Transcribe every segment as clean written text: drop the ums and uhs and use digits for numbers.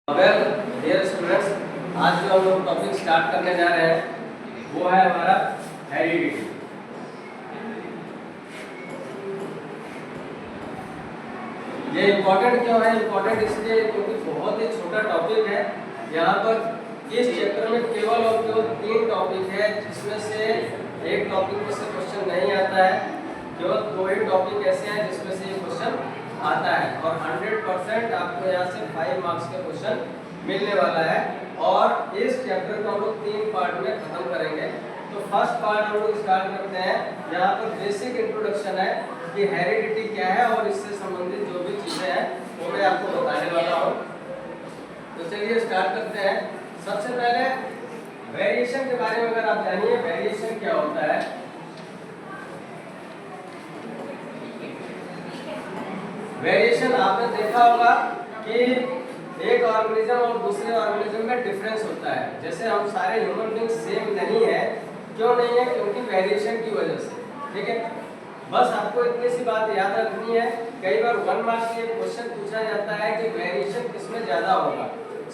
Well dear students, आज जो हम लोग टॉपिक स्टार्ट करने जा रहे हैं वो है हमारा हेरिडिटी। ये इम्पोर्टेंट क्यों है? इम्पोर्टेंट इसलिए क्योंकि बहुत ही छोटा टॉपिक है। यहाँ पर इस चैप्टर में केवल और केवल 3 टॉपिक है, जिसमें से एक टॉपिक में से क्वेश्चन नहीं आता है। केवल 2 ही टॉपिक ऐसे हैं जिसमें से ये क्वेश्चन आता है और 100% आपको यहाँ से 5 मार्क्स के क्वेश्चन मिलने वाला है। और इस चैप्टर को हम लोग 3 पार्ट में खत्म करेंगे। तो फर्स्ट पार्ट हम लोग स्टार्ट करते हैं। यहाँ पर बेसिक इंट्रोडक्शन है कि हेरिडिटी क्या है और इससे संबंधित जो भी चीजें हैं वो मैं आपको बताने वाला हूँ। तो चलिए स्टार्ट करते हैं। सबसे पहले वेरिएशन के बारे में अगर आप जानिए, वेरिएशन क्या होता है। वेरिएशन आपने देखा होगा कि एक ऑर्गेनिज्म और दूसरे ऑर्गेनिज्म में डिफरेंस होता है। जैसे हम सारे ह्यूमन बींग सेम नहीं है। क्यों नहीं है? क्योंकि वेरिएशन की वजह से। ठीक है, बस आपको इतनी सी बात याद रखनी है। कई बार 1 मार्क्स के क्वेश्चन पूछा जाता है कि वेरिएशन किसमें ज्यादा होगा,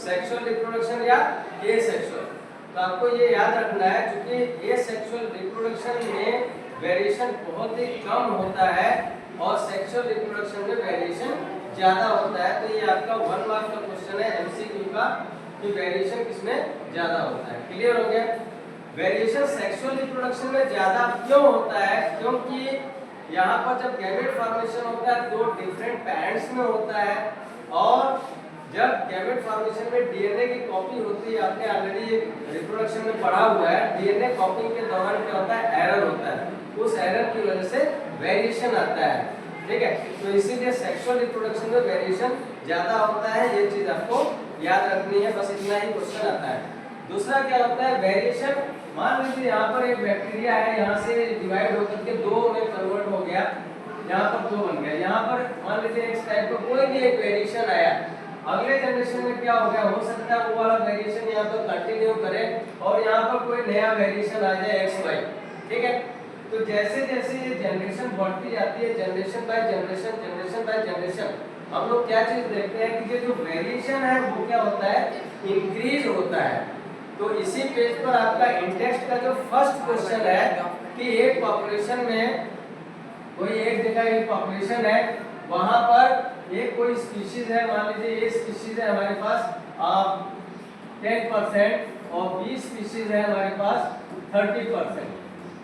सेक्सुअल रिप्रोडक्शन या एसेक्सुअल। तो आपको ये याद रखना है, क्योंकि एसेक्सुअल रिप्रोडक्शन में वेरिएशन बहुत ही कम होता है और सेक्सुअल रिप्रोडक्शन में वेरिएशन ज्यादा होता है। तो ये आपका 1 मार्क का क्वेश्चन है एमसीक्यू का कि वेरिएशन किसमें ज्यादा होता है। क्लियर हो गया? वेरिएशन सेक्सुअल रिप्रोडक्शन में ज्यादा क्यों होता है? क्योंकि यहाँ पर जब गैमेट फॉर्मेशन होता है 2 डिफरेंट पेरेंट्स में होता है, और जब गैमेट फॉर्मेशन में डीएनए की कॉपी होती है, आपने ऑलरेडी रिप्रोडक्शन में पढ़ा हुआ है, डीएनए कॉपिंग के दौरान क्या होता है, एरर होता है। उस एरर की वजह से वेरिएशन आता है। ठीक है, तो इसीलिए सेक्सुअल रिप्रोडक्शन में वेरिएशन ज्यादा होता है। ये चीज आपको याद रखनी है, बस इतना ही क्वेश्चन आता है। दूसरा क्या होता है, वेरिएशन, मान लीजिए यहाँ पर एक बैक्टीरिया है, यहाँ से डिवाइड होकर के 2 में कन्वर्ट हो गया, यहाँ पर 2 बन गया। यहाँ पर मान लीजिए इस टाइप का कोई भी एक वेरिएशन आया, अगले जनरेशन में क्या हो गया, हो सकता है वो वाला वेरिएशन यहाँ पर कंटिन्यू करे और यहाँ पर कोई नया वेरिएशन आ जाए XY। ठीक है, तो जैसे जैसे ये जनरेशन बढ़ती जाती है, generation by generation, generation by generation, हम लोग क्या चीज देखते हैं कि जो वेरिएशन है वो क्या होता है, इंक्रीज होता है। तो इसी पेज पर आपका इंडेक्स का जो फर्स्ट क्वेश्चन है कि एक पॉपुलेशन में कोई एक जगह एक पॉपुलेशन है, वहां पर एक कोई स्पीशीज है, मान लीजिए ये स्पीशीज है हमारे पास 10% और 20 स्पीशीज है हमारे पास 30%।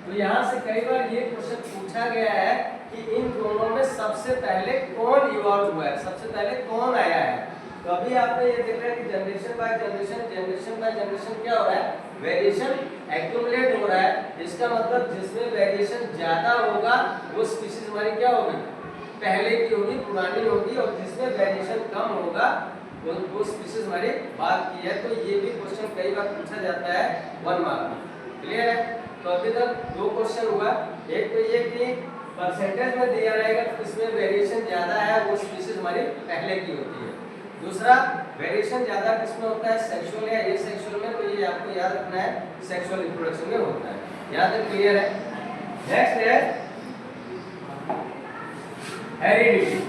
तो यहाँ से कई बार ये क्वेश्चन पूछा गया है कि इन दोनों में सबसे पहले कौन इवॉल्व हुआ है, सबसे पहले कौन आया है। तो अभी आपने ये देख रहे हैं कि generation by generation, generation by generation क्या हो रहा है, वेरिएशन एक्यूमुलेट हो रहा है। इसका मतलब जिसमें वेरिएशन ज्यादा होगा वो स्पीशीज हमारी क्या होगी, पहले की होगी, पुरानी होगी, और जिसमें वेरिएशन कम होगा वो स्पीशीज हमारी बाद की है। तो ये भी क्वेश्चन कई बार पूछा जाता है 1 मार्क में। क्लियर है? तो अभी तक 2 क्वेश्चन हुआ। एक तो ये कि परसेंटेज में दिया रहेगा तो इसमें वेरिएशन ज्यादा है, वो स्पीशीज हमारी पहले की होती है। दूसरा, वेरिएशन ज्यादा किसमें होता है, सेक्सुअल या एसेक्सुअल में। तो ये आपको याद रखना है, सेक्सुअल रिप्रोडक्शन में होता है। याद है? क्लियर है? नेक्स्ट है हेरिडिटी।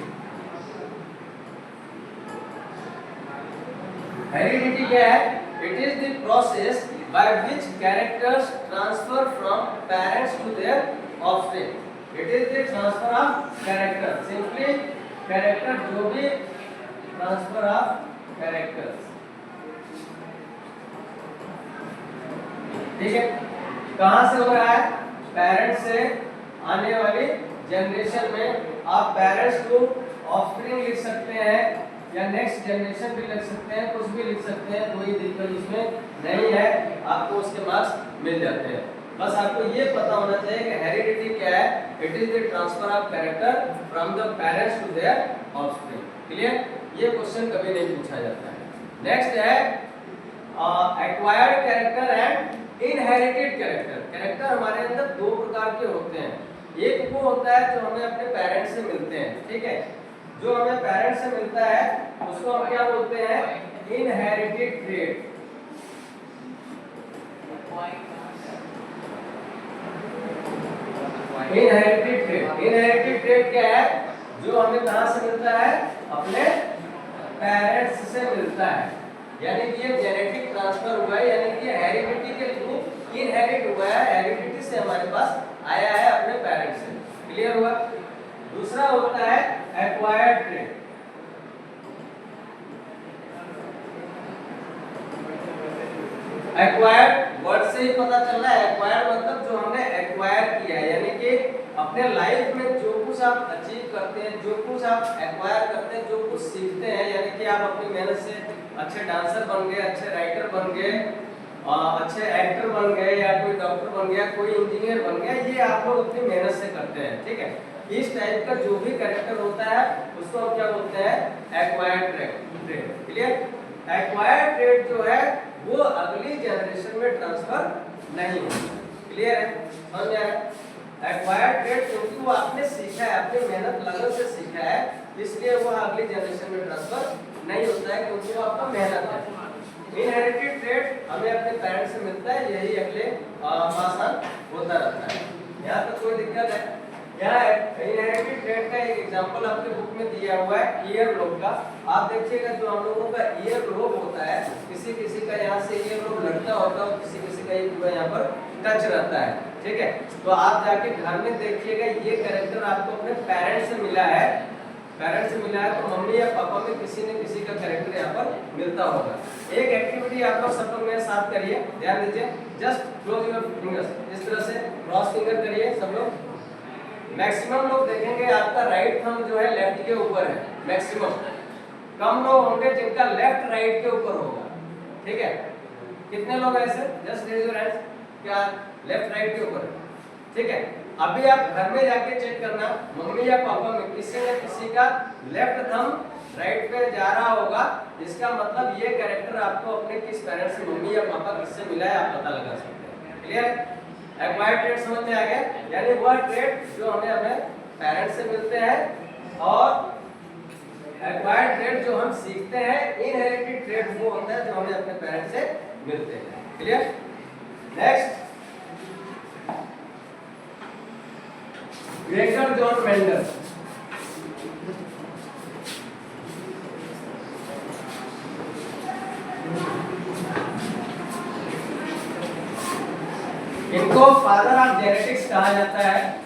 हेरिडिटी क्या है? It is the process by which characters transfer from parents to their offspring. It is the transfer of character. Simply character, जो भी transfer of characters. ठीक है, कहाँ से हो रहा है, पेरेंट्स से आने वाली जनरेशन में। आप पेरेंट्स को ऑफस्प्रिंग लिख सकते हैं या नेक्स्ट जनरेशन भी लिख सकते हैं, कुछ भी लिख सकते हैं, कोई दिक्कत इसमें नहीं है, आपको उसके मार्क्स मिल जाते हैं। बस आपको ये पता होना चाहिए कि हेरिडिटी क्या है। It is the transfer of character from the parents to their offspring. Clear? ये क्वेश्चन कभी नहीं पूछा जाता है। नेक्स्ट है acquired character and inherited character. Character हमारे अंदर 2 प्रकार के होते हैं। एक वो होता है जो हमें अपने पेरेंट्स से मिलते हैं। ठीक है, जो हमें पेरेंट्स से मिलता है उसको हम क्या बोलते हैं, inherited trait. Inherited trait, inherited trait क्या है, जो हमें कहां से मिलता है, अपने पेरेंट्स से मिलता है। यानी कि ये जेनेटिक ट्रांसफर हुआ है, यानी कि हेरिडिटी के थ्रू इनहेरिट हुआ है, हेरिडिटी से हमारे पास आया है अपने पेरेंट्स से। क्लियर हुआ? दूसरा होता है एक्वायर्ड ट्रेट। एक्वायर्ड वर्ड से ही पता चल रहा है, एक्वायर्ड मतलब जो हमने एक्वायर किया है, यानी कि अपने लाइफ में जो कुछ आप अचीव करते हैं, जो कुछ आप एक्वायर करते हैं, जो कुछ सीखते हैं, यानी कि आप अपनी मेहनत से अच्छे डांसर बन गए, अच्छे राइटर बन गए, अच्छे एक्टर बन गए, या कोई डॉक्टर बन गया, कोई इंजीनियर बन गया, ये आप लोग अपनी मेहनत से करते हैं। ठीक है, इस टाइप का जो भी कैरेक्टर होता है उसको हम क्या बोलते हैं? Acquired trait. Clear? Acquired trait जो है वो अगली जनरेशन में ट्रांसफर नहीं होता। क्लियर है? समझ में आ रहा है? एक्वायर्ड ट्रेट क्योंकि वो आपने सीखा है, अपनी मेहनत लगन से सीखा है, इसलिए वो अगली जनरेशन में ट्रांसफर नहीं होता है, क्योंकि वो आपका मेहनत है। इनहेरिटेड ट्रेट हमें अपने पेरेंट्स से मिलता है, यही अगले पास होता रहता है। यहाँ तक कोई दिक्कत है? यहाँ इनहेरिटेड ट्रेट का एक एग्जांपल आपके बुक में दिया हुआ है ईयर लोब का। आप देखिएगा जो हम लोगों का ईयर लोब होता है, किसी किसी का यहाँ से ईयर लोब लगता होता है और किसी किसी का ये पूरा यहाँ पर टच रहता है। ठीक है, तो आप जाके घर में देखिएगा, ये कैरेक्टर आपको अपने पेरेंट्स से मिला है, पेरेंट्स से मिला है तो मम्मी या पापा में किसी न किसी का कैरेक्टर यहाँ पर मिलता होगा। एक एक्टिविटी आप लोग सब लोग मेरे साथ करिए, ध्यान दीजिए। जस्ट क्लोज योर फिंगर्स, इस तरह से क्रॉस फिंगर करिए सब लोग। मैक्सिमम लोग देखेंगे आपका राइट थंब जो है लेफ्ट के ऊपर है, मैक्सिमम। कम लोग होंगे जिनका लेफ्ट राइट के ऊपर होगा। ठीक है, कितने लोग ऐसे? Just raise your hands. क्या लेफ्ट राइट के ऊपर है? ठीक है, अभी आप घर में जाके चेक करना, मम्मी या पापा में किसी न किसी का लेफ्ट थंब राइट पे जा रहा होगा, इसका मतलब ये कैरेक्टर आपको अपने किस पेरेंट्स से, मम्मी या पापा किससे मिला है, आप पता लगा सकते हैं। क्लियर है? एक्वायर्ड ट्रेट समझ में आ गया? यानी वह ट्रेट जो हमें अपने पेरेंट्स से मिलते हैं, और एक्वायर्ड ट्रेट जो हम सीखते हैं, इनहेरिटेड ट्रेट वो होता है जो हमें अपने पेरेंट्स से मिलते हैं। Clear? Next, Gregor John Mendel. इनको फादर ऑफ जेनेटिक्स कहा जाता है।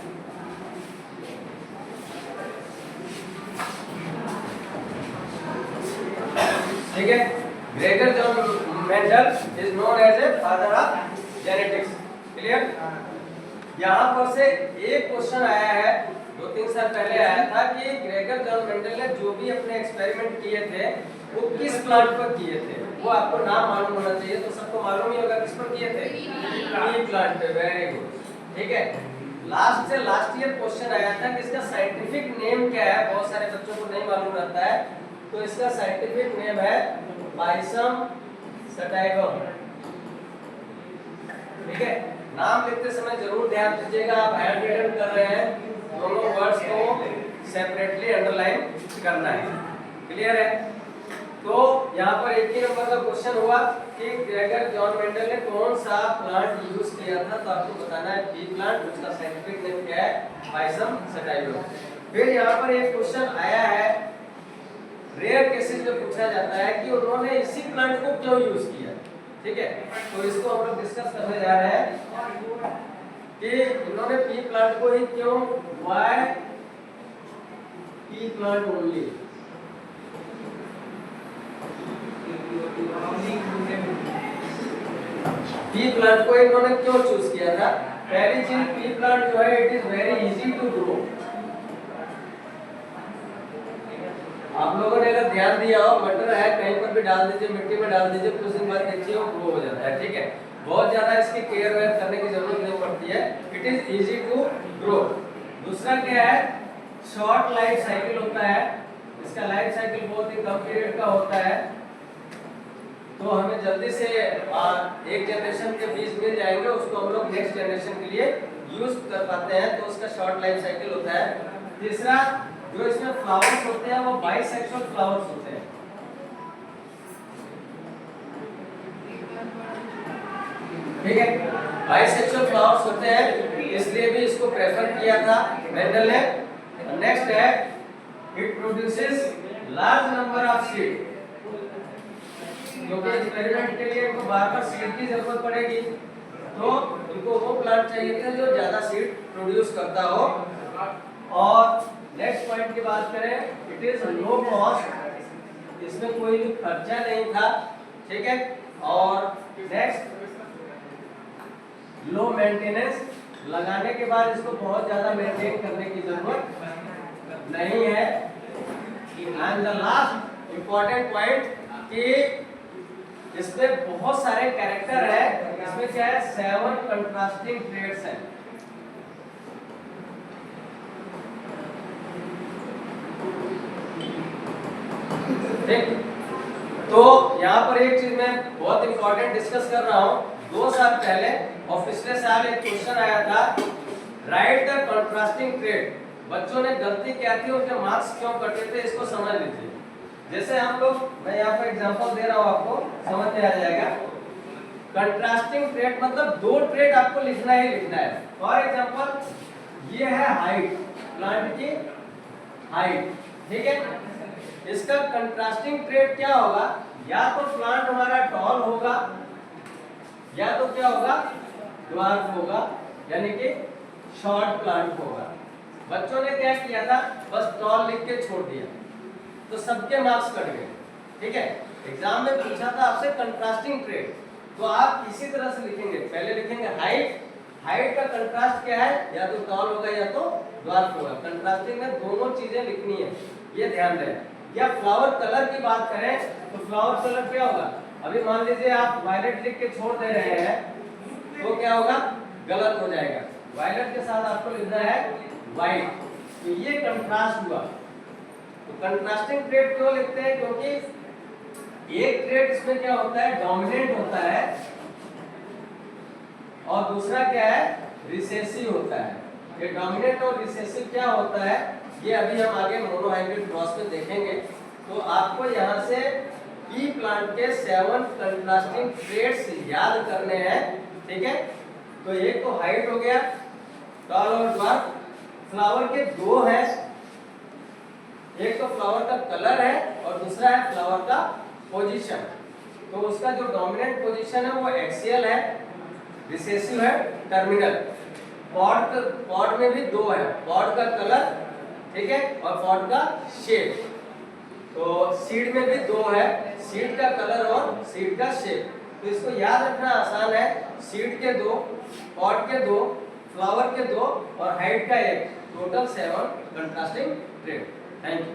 ठीक है, Gregor John Mendel is known as a father of genetics. Clear? यहाँ पर से एक क्वेश्चन आया है, 2-3 साल पहले आया था कि ग्रेगर जॉन मेंडल ने जो भी अपने एक्सपेरिमेंट किए थे वो किस प्लांट पर किए थे, वो आपको नाम मालूम होना चाहिए। तो सबको मालूम ही होगा किस पर किए थे, पी प्लांट पे। Very good. ठीक है, लास्ट ईयर क्वेश्चन आया था कि इसका साइंटिफिक नेम क्या है, बहुत सारे बच्चों को नहीं मालूम रहता है। तो इसका साइंटिफिक नेम है पाइसम सटाइवम। ठीक है, नाम लिखते समय जरूर ध्यान दीजिएगा, आप हैंड कर रहे हैं, दोनों वर्ड्स को सेपरेटली अंडरलाइन करना है। क्लियर है? तो यहाँ पर एक ही नंबर का क्वेश्चन हुआ कि ग्रेगर जॉन मेंडल ने कौन सा प्लांट यूज किया था, तो आपको बताना है पी प्लांट, उसका साइंटिफिक नेम क्या है, पाइसम सटाइवम। फिर यहाँ पर एक क्वेश्चन आया है रेयर केसेस में पूछा जाता है कि उन्होंने इसी प्लांट को क्यों यूज किया। ठीक है, तो इसको हम लोग डिस्कस करने जा रहे हैं कि इन्होंने पी प्लांट को ही क्यों, why P plant only. P plant को इन्होंने क्यों चूज किया था? पहली चीज, पी प्लांट जो है it is very easy to grow. आप लोगों ने अगर ध्यान दिया हो, मटर है कहीं पर भी डाल दीजिए, मिट्टी में डाल दीजिए, कुछ दिन बाद देखिए वो ग्रो हो जाता है। ठीक है, बहुत ज्यादा इसकी केयर वेयर करने की जरूरत नहीं पड़ती है, it is easy to grow. दूसरा क्या है, शॉर्ट लाइफ साइकिल होता है, इसका लाइफ साइकिल बहुत ही कम पीरियड का होता है, तो हमें जल्दी से एक जनरेशन के बीज मिल जाएंगे, उसको हम लोग नेक्स्ट जनरेशन के लिए यूज कर पाते हैं, तो उसका शॉर्ट लाइफ साइकिल होता है। तीसरा, जो इसमें फ्लावर्स होते हैं वो बाइसेक्सुअल फ्लावर्स होते हैं। ठीक है, बाइसेक्सुअल फ्लावर्स होते हैं, इसलिए भी इसको प्रेफर किया था मेंडल ने। नेक्स्ट है, it produces large number of seed. क्योंकि एक्सपेरिमेंट के लिए इनको बार बार सीड की जरूरत पड़ेगी, तो इनको वो प्लांट चाहिए थे जो ज्यादा सीड प्रोड्यूस करता हो। और नेक्स्ट पॉइंट की बात करें, इट इज लो कॉस्ट, इसमें कोई भी खर्चा नहीं था, ठीक है। और नेक्स्ट लो मेंटेनेंस, लगाने के बाद इसको बहुत ज्यादा मेंटेन करने की जरूरत नहीं है। And the last important point कि इसमें बहुत सारे कैरेक्टर है, इसमें क्या है 7 कंट्रास्टिंग ट्रेड्स हैं। ठीक, तो यहाँ पर एक चीज मैं बहुत इंपॉर्टेंट डिस्कस कर रहा हूँ। 2 साल पहले और पिछले साल एक क्वेश्चन आया था, राइट द कंट्रास्टिंग ट्रेड। बच्चों ने गलती क्या थी, उनके मार्क्स क्यों कटे थे, इसको समझ लीजिए। जैसे हम लोग, मैं यहाँ पर एग्जांपल दे रहा हूँ, आपको समझ में आ जाएगा। कंट्रास्टिंग ट्रेड मतलब 2 ट्रेड आपको लिखना ही लिखना है। फॉर एग्जांपल ये है हाइट, प्लांट की हाइट, ठीक है। इसका कंट्रास्टिंग ट्रेड क्या होगा, या तो प्लांट हमारा टॉल होगा या तो क्या होगा ड्वार्फ होगा, यानी कि शॉर्ट प्लांट होगा। बच्चों ने क्या किया था, बस टॉल लिख के छोड़ दिया, तो सबके मार्क्स कट गए, ठीक है। एग्जाम में पूछा था आपसे कंट्रास्टिंग ट्रेड, तो आप इसी तरह से लिखेंगे। पहले लिखेंगे हाइट, हाइट का कंट्रास्ट क्या है, या तो टॉल होगा या तो ड्वार्फ होगा। कंट्रास्टिंग में दोनों चीजें लिखनी है, ये ध्यान दें। या फ्लावर कलर की बात करें तो फ्लावर कलर क्या होगा, अभी मान लीजिए आप वायलेट लिख के छोड़ दे रहे हैं, तो क्या होगा, गलत हो जाएगा। वायलेट के साथ आपको लिखना है व्हाइट, तो ये कंट्रास्ट हुआ। तो कंट्रास्टिंग ट्रेड क्यों लिखते हैं, क्योंकि एक ट्रेड इसमें क्या होता है, डोमिनेंट होता है, और दूसरा क्या है, रिसेसिव होता है। ये डोमिनेंट और रिसेसिव क्या होता है, ये अभी हम आगे मोनोहाइब्रिड क्रॉस में देखेंगे। तो आपको यहाँ से पी प्लांट के 7 कंट्रास्टिंग ट्रेड्स याद करने हैं, ठीक है। तो एक तो हाइट हो गया, टॉल और ड्वार्फ। फ्लावर के 2 हैं, एक तो फ्लावर का कलर है और दूसरा है फ्लावर का पोजीशन। तो उसका जो डोमिनेंट पोजीशन है वो एक्सियल है, रिसेसिव है टर्मिनल। पॉड में भी 2 है, पॉड का कलर, ठीक है, और पॉड का शेप। तो सीड में भी 2 है, सीड का कलर और सीड का शेप। तो इसको याद रखना आसान है, सीड के 2, पॉड के 2, फ्लावर के 2 और हाइट का 1, total 7 contrasting trade. Thank you.